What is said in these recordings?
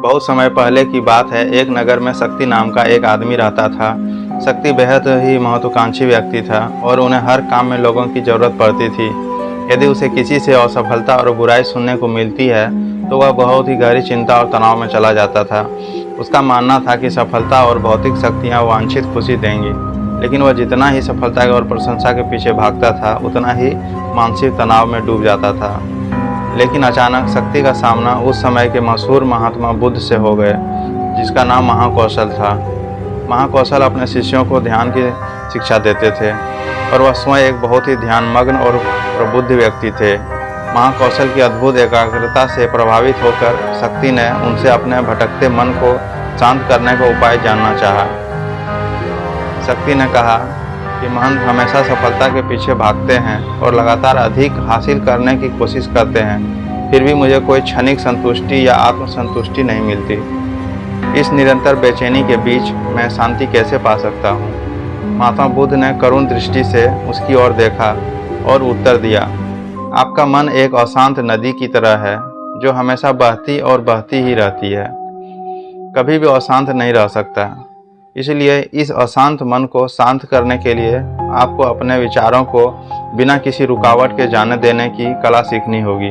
बहुत समय पहले की बात है। एक नगर में शक्ति नाम का एक आदमी रहता था। शक्ति बेहद ही महत्वाकांक्षी व्यक्ति था और उन्हें हर काम में लोगों की ज़रूरत पड़ती थी। यदि उसे किसी से असफलता और बुराई सुनने को मिलती है तो वह बहुत ही गहरी चिंता और तनाव में चला जाता था। उसका मानना था कि सफलता और भौतिक शक्तियाँ वांछित खुशी देंगी, लेकिन वह जितना ही सफलता और प्रशंसा के पीछे भागता था उतना ही मानसिक तनाव में डूब जाता था। लेकिन अचानक शक्ति का सामना उस समय के मशहूर महात्मा बुद्ध से हो गए, जिसका नाम महाकौशल था। महाकौशल अपने शिष्यों को ध्यान की शिक्षा देते थे और वह स्वयं एक बहुत ही ध्यानमग्न और प्रबुद्ध व्यक्ति थे। महाकौशल की अद्भुत एकाग्रता से प्रभावित होकर शक्ति ने उनसे अपने भटकते मन को शांत करने का उपाय जानना चाहा। शक्ति ने कहा कि महंत हमेशा सफलता के पीछे भागते हैं और लगातार अधिक हासिल करने की कोशिश करते हैं, फिर भी मुझे कोई क्षणिक संतुष्टि या आत्मसंतुष्टि नहीं मिलती। इस निरंतर बेचैनी के बीच मैं शांति कैसे पा सकता हूँ? महात्मा बुद्ध ने करुण दृष्टि से उसकी ओर देखा और उत्तर दिया, आपका मन एक अशांत नदी की तरह है जो हमेशा बहती और बहती ही रहती है, कभी भी अशांत नहीं रह सकता। इसलिए इस अशांत मन को शांत करने के लिए आपको अपने विचारों को बिना किसी रुकावट के जाने देने की कला सीखनी होगी।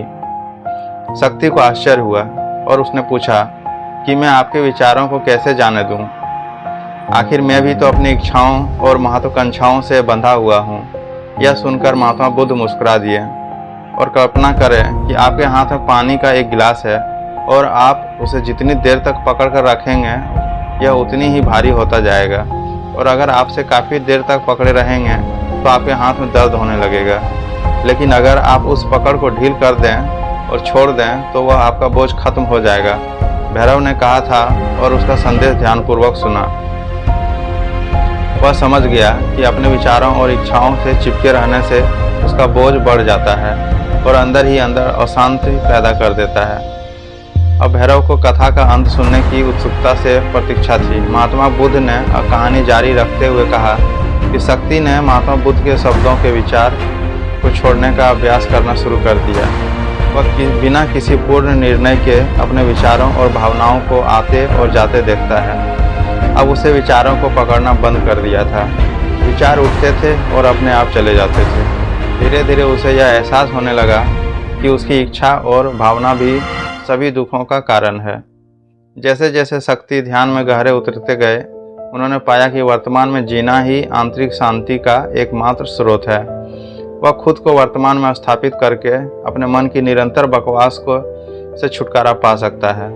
शक्ति को आश्चर्य हुआ और उसने पूछा कि मैं आपके विचारों को कैसे जाने दूं? आखिर मैं भी तो अपनी इच्छाओं और महत्वाकांक्षाओं से बंधा हुआ हूँ। यह सुनकर महात्मा बुद्ध मुस्कुरा दिए और कल्पना करें कि आपके हाथ में पानी का एक गिलास है और आप उसे जितनी देर तक पकड़ कर रखेंगे यह उतनी ही भारी होता जाएगा, और अगर आपसे काफ़ी देर तक पकड़े रहेंगे तो आपके हाथ में दर्द होने लगेगा। लेकिन अगर आप उस पकड़ को ढील कर दें और छोड़ दें तो वह आपका बोझ खत्म हो जाएगा, भैरव ने कहा था और उसका संदेश ध्यानपूर्वक सुना। वह समझ गया कि अपने विचारों और इच्छाओं से चिपके रहने से उसका बोझ बढ़ जाता है और अंदर ही अंदर अशांति पैदा कर देता है। अब भैरव को कथा का अंत सुनने की उत्सुकता से प्रतीक्षा थी। महात्मा बुद्ध ने कहानी जारी रखते हुए कहा कि शक्ति ने महात्मा बुद्ध के शब्दों के विचार को छोड़ने का अभ्यास करना शुरू कर दिया। वह बिना किसी पूर्ण निर्णय के अपने विचारों और भावनाओं को आते और जाते देखता है। अब उसे विचारों को पकड़ना बंद कर दिया था। विचार उठते थे और अपने आप चले जाते थे। धीरे धीरे उसे यह एहसास होने लगा कि उसकी इच्छा और भावना भी सभी दुखों का कारण है। जैसे जैसे शक्ति ध्यान में गहरे उतरते गए, उन्होंने पाया कि वर्तमान में जीना ही आंतरिक शांति का एकमात्र स्रोत है। वह खुद को वर्तमान में स्थापित करके अपने मन की निरंतर बकवास से छुटकारा पा सकता है।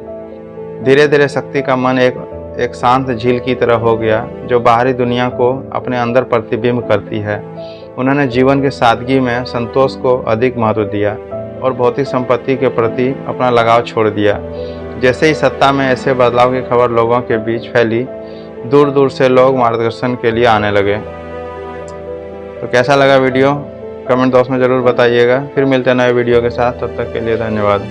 धीरे धीरे शक्ति का मन एक शांत झील की तरह हो गया जो बाहरी दुनिया को अपने अंदर प्रतिबिंब करती है। उन्होंने जीवन की सादगी में संतोष को अधिक महत्व दिया और भौतिक संपत्ति के प्रति अपना लगाव छोड़ दिया। जैसे ही सत्ता में ऐसे बदलाव की खबर लोगों के बीच फैली, दूर दूर से लोग मार्गदर्शन के लिए आने लगे। तो कैसा लगा वीडियो? कमेंट बॉक्स में ज़रूर बताइएगा। फिर मिलते हैं नए वीडियो के साथ, तब तक के लिए धन्यवाद।